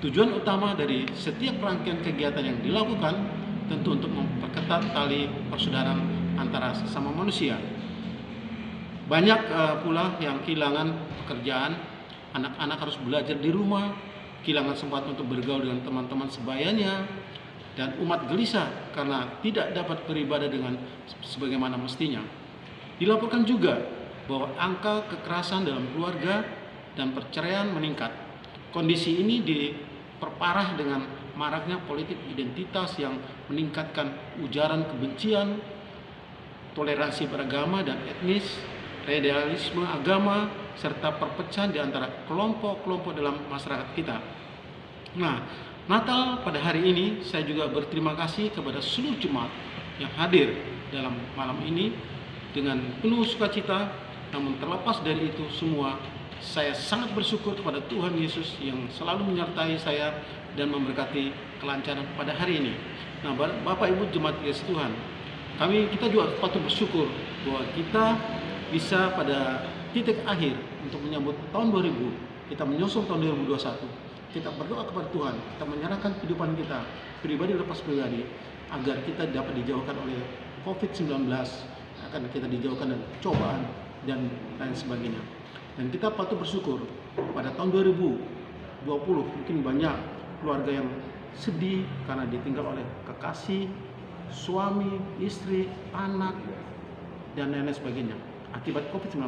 S4: Tujuan utama dari setiap rangkaian kegiatan yang dilakukan tentu untuk memperketat tali persaudaraan antara sesama manusia. Banyak pula yang kehilangan pekerjaan, anak-anak harus belajar di rumah, kehilangan sempat untuk bergaul dengan teman-teman sebayanya, dan umat gelisah karena tidak dapat beribadah dengan sebagaimana mestinya. Dilaporkan juga bahwa angka kekerasan dalam keluarga dan perceraian meningkat. Kondisi ini diperparah dengan maraknya politik identitas yang meningkatkan ujaran kebencian, toleransi beragama dan etnis, radikalisme agama, serta perpecahan di antara kelompok-kelompok dalam masyarakat kita. Nah, Natal pada hari ini saya juga berterima kasih kepada seluruh jemaat yang hadir dalam malam ini dengan penuh sukacita. Namun terlepas dari itu semua, saya sangat bersyukur kepada Tuhan Yesus yang selalu menyertai saya dan memberkati kelancaran pada hari ini. Nah, Bapak Ibu jemaat Yesus Tuhan, kita juga patut bersyukur bahwa kita bisa pada titik akhir untuk menyambut tahun 2000, kita menyusul tahun 2021. Kita berdoa kepada Tuhan, kita menyerahkan kehidupan kita pribadi lepas pribadi agar kita dapat dijauhkan oleh COVID-19, akan kita dijauhkan dari cobaan dan lain sebagainya. Dan kita patut bersyukur pada tahun 2020 mungkin banyak keluarga yang sedih karena ditinggal oleh kekasih, suami, istri, anak, dan lain sebagainya akibat COVID-19.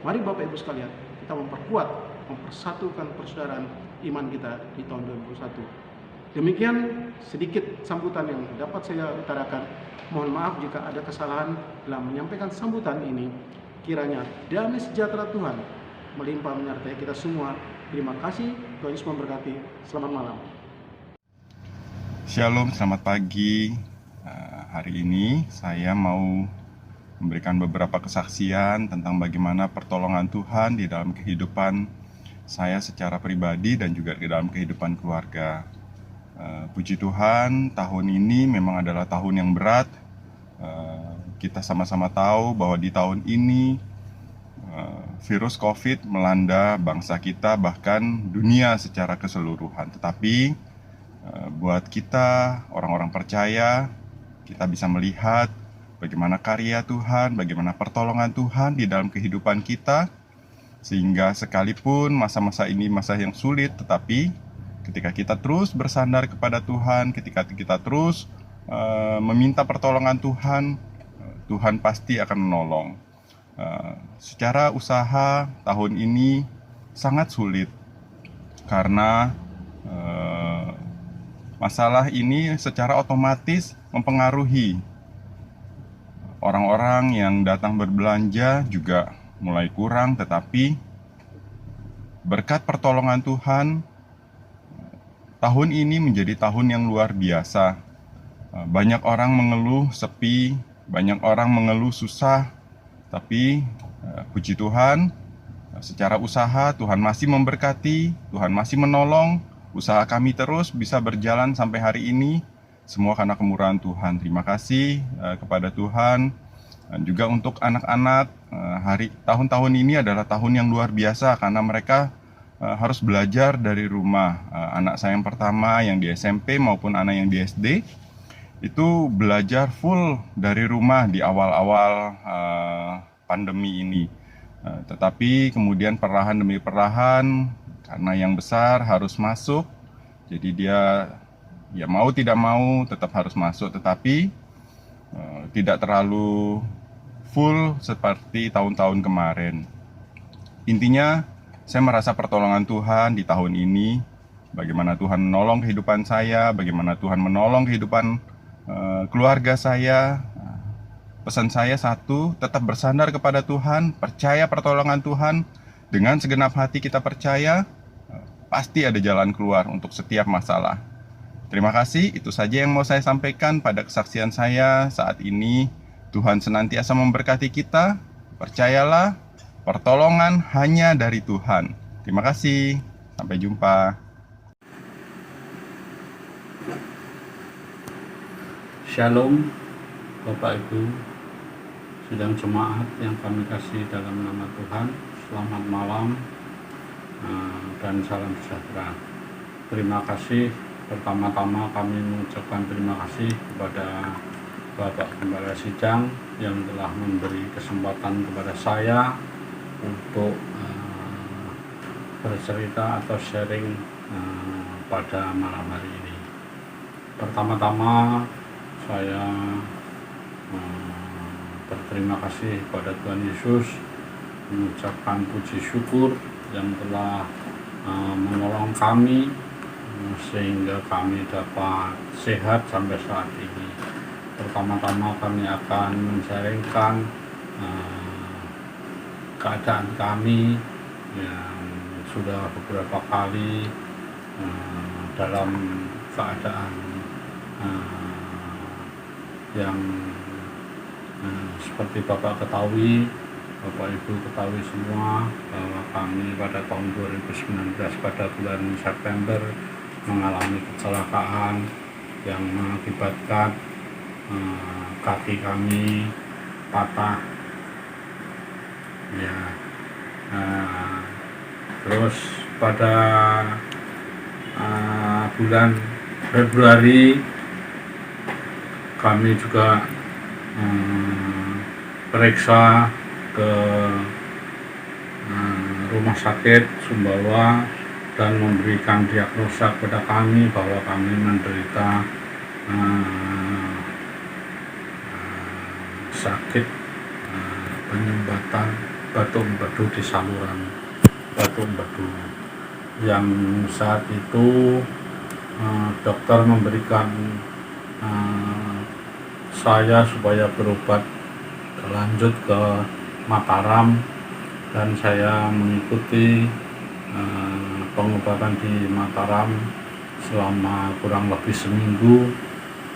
S4: Mari Bapak Ibu sekalian, kita mempersatukan persaudaraan iman kita di tahun 2021. Demikian sedikit sambutan yang dapat saya utarakan. Mohon maaf jika ada kesalahan dalam menyampaikan sambutan ini. Kiranya damai sejahtera Tuhan melimpah menyertai kita semua. Terima kasih, Tuhan Yesus memberkati. Selamat malam.
S5: Shalom, selamat pagi. Hari ini saya mau memberikan beberapa kesaksian tentang bagaimana pertolongan Tuhan di dalam kehidupan saya secara pribadi dan juga di dalam kehidupan keluarga. Puji Tuhan, tahun ini memang adalah tahun yang berat. Kita sama-sama tahu bahwa di tahun ini virus COVID melanda bangsa kita, bahkan dunia secara keseluruhan. Tetapi buat kita, orang-orang percaya, kita bisa melihat bagaimana karya Tuhan, bagaimana pertolongan Tuhan di dalam kehidupan kita. Sehingga sekalipun masa-masa ini masa yang sulit, tetapi ketika kita terus bersandar kepada Tuhan, ketika kita terus meminta pertolongan Tuhan, Tuhan pasti akan menolong. Secara usaha tahun ini sangat sulit karena masalah ini secara otomatis mempengaruhi orang-orang yang datang berbelanja juga mulai kurang, tetapi berkat pertolongan Tuhan, tahun ini menjadi tahun yang luar biasa. Banyak orang mengeluh sepi, banyak orang mengeluh susah, tapi puji Tuhan, secara usaha Tuhan masih memberkati, Tuhan masih menolong. Usaha kami terus bisa berjalan sampai hari ini, semua karena kemurahan Tuhan. Terima kasih kepada Tuhan. Dan juga untuk anak-anak, tahun-tahun ini adalah tahun yang luar biasa karena mereka harus belajar dari rumah. Anak saya yang pertama yang di SMP maupun anak yang di SD itu belajar full dari rumah di awal-awal pandemi ini. Tetapi kemudian perlahan demi perlahan, karena yang besar harus masuk, jadi dia ya mau tidak mau tetap harus masuk, tetapi tidak terlalu full seperti tahun-tahun kemarin. Intinya saya merasa pertolongan Tuhan di tahun ini, bagaimana Tuhan menolong kehidupan saya, bagaimana Tuhan menolong kehidupan keluarga saya. Pesan saya satu, tetap bersandar kepada Tuhan, percaya pertolongan Tuhan. Dengan segenap hati kita percaya, pasti ada jalan keluar untuk setiap masalah. Terima kasih, itu saja yang mau saya sampaikan pada kesaksian saya saat ini. Tuhan senantiasa memberkati kita, percayalah, Pertolongan hanya dari Tuhan. Terima kasih. Sampai jumpa.
S6: Shalom Bapak Ibu sidang jemaat yang kami kasih dalam nama Tuhan. Selamat malam dan salam sejahtera. Terima kasih. Pertama-tama kami mengucapkan terima kasih kepada Bapak Gembala Sidang yang telah memberi kesempatan kepada saya untuk bercerita atau sharing pada malam hari ini. Pertama-tama saya berterima kasih kepada Tuhan Yesus, mengucapkan puji syukur yang telah menolong kami sehingga kami dapat sehat sampai saat ini. Pertama-tama kami akan men-sharingkan keadaan kami yang sudah beberapa kali dalam keadaan yang seperti Bapak ketahui, Bapak Ibu ketahui semua bahwa kami pada tahun 2019 pada bulan September mengalami kecelakaan yang mengakibatkan kaki kami patah. Ya, terus pada bulan Februari kami juga periksa ke rumah sakit Sumbawa dan memberikan diagnosa kepada kami bahwa kami menderita sakit penyumbatan batu empedu di saluran batu empedu, yang saat itu dokter memberikan saya supaya berobat lanjut ke Mataram, dan saya mengikuti pengobatan di Mataram selama kurang lebih seminggu.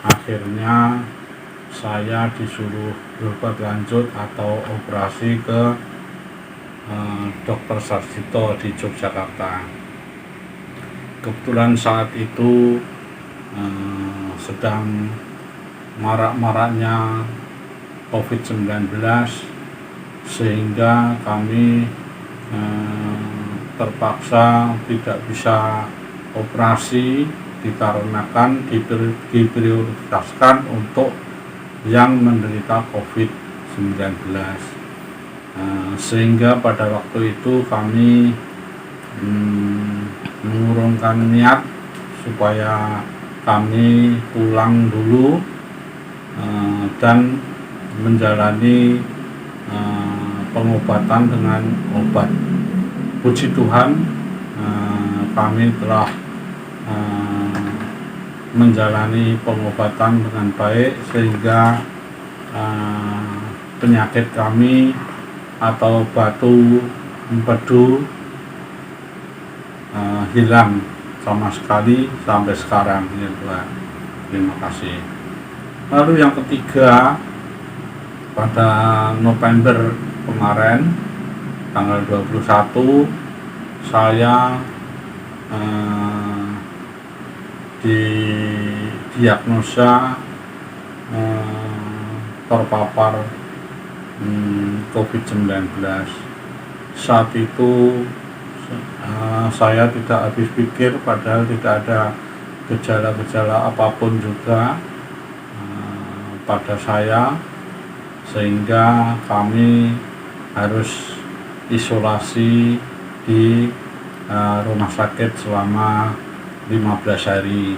S6: Akhirnya saya disuruh berobat lanjut atau operasi ke Dr. Sarjito di Yogyakarta. Kebetulan saat itu sedang marak-maraknya COVID-19, sehingga kami terpaksa tidak bisa operasi dikarenakan diprioritaskan untuk yang menderita COVID-19. Sehingga pada waktu itu kami mengurungkan niat supaya kami pulang dulu dan menjalani pengobatan dengan obat. Puji Tuhan, kami telah menjalani pengobatan dengan baik sehingga penyakit kami atau batu empedu hilang sama sekali sampai sekarang, ya Tuhan. Terima kasih. Lalu yang ketiga, pada November kemarin tanggal 21 saya didiagnosa terpapar COVID-19. Saat itu saya tidak habis pikir, padahal tidak ada gejala-gejala apapun juga pada saya, sehingga kami harus isolasi di rumah sakit selama 15 hari.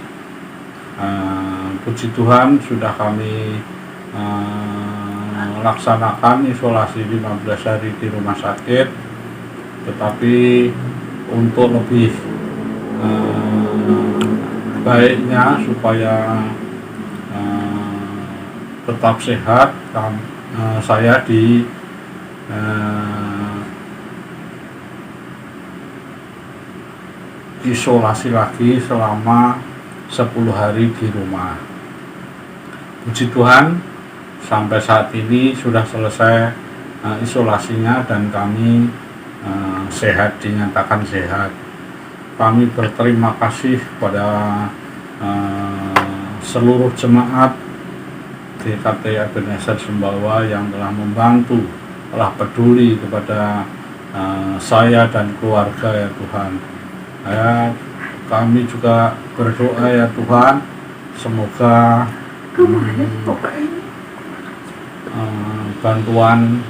S6: Puji Tuhan, sudah kami laksanakan isolasi 15 hari di rumah sakit, tetapi untuk lebih baiknya supaya tetap sehat, saya di isolasi lagi selama 10 hari di rumah. Puji Tuhan, sampai saat ini sudah selesai isolasinya dan kami sehat, dinyatakan sehat. Kami berterima kasih pada seluruh jemaat GKT Ebenezer Sumbawa yang telah membantu, telah peduli kepada saya dan keluarga ya Tuhan. Kami juga berdoa ya Tuhan, semoga bantuan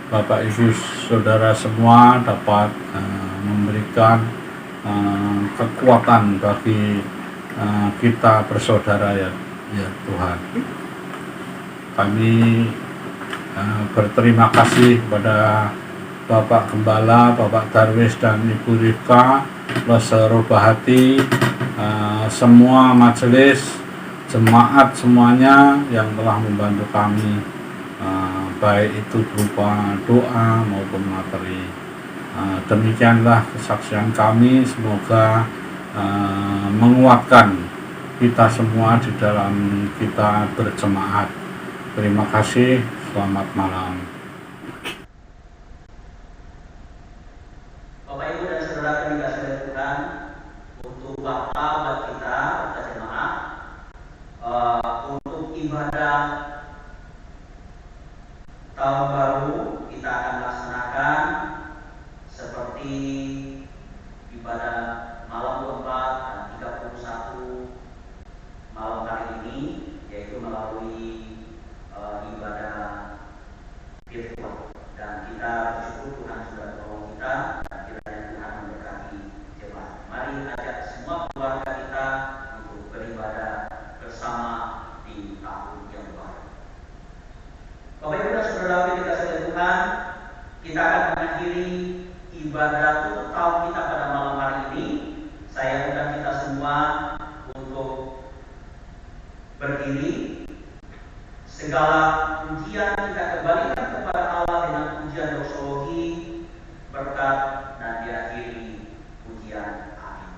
S6: Bapak Ibu Saudara semua dapat memberikan kekuatan bagi kita bersaudara ya Tuhan. Kami berterima kasih kepada Bapak Gembala, Bapak Darwis dan Ibu Rifka, seluruh bahati, semua majelis, jemaat semuanya yang telah membantu kami, baik itu berupa doa maupun materi. Demikianlah kesaksian kami, semoga menguatkan kita semua di dalam kita berjemaat. Terima kasih, selamat malam.
S1: Bapak Ibu dan Saudara yang dikasihi oleh Tuhan, untuk Bapak buat kita jemaat, untuk ibadah tahun baru kita akan laksanakan seperti ibadah malam keempat dan 31 malam hari ini, yaitu melalui ibadah virtual. Dan kita bersyukur Tuhan sudah tolong kita, dan kiranya Tuhan memberkati jemaat. Mari ajak semua keluarga kita untuk beribadah bersama di tahun yang baru. Bapak Ibu dan Saudara yang dikasihi oleh Tuhan, kita akan mengakhiri ibadah tutup tahun kita pada malam hari ini. Saya undang kita semua untuk berdiri. Segala pujian kita kembalikan kepada Allah dengan pujian doksologi, berkat, dan diakhiri pujian amin.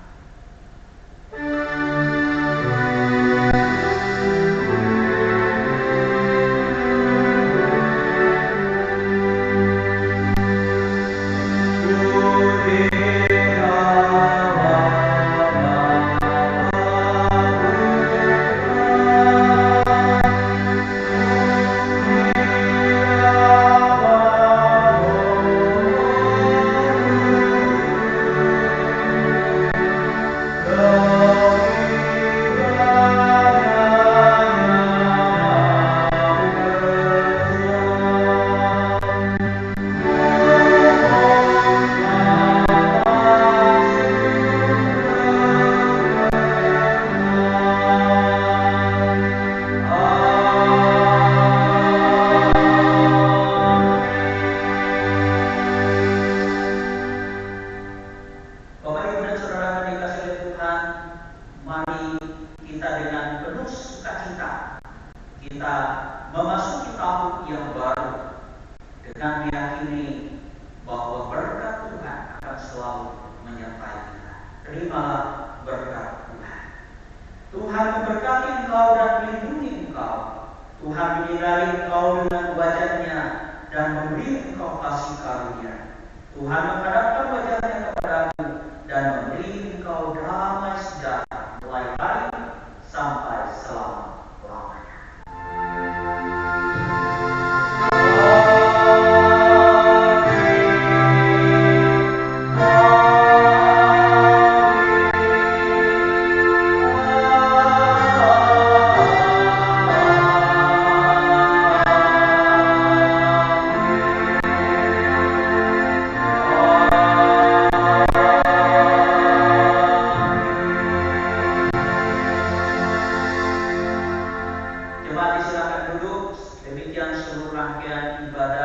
S1: Demikian seluruh rangkaian ibadah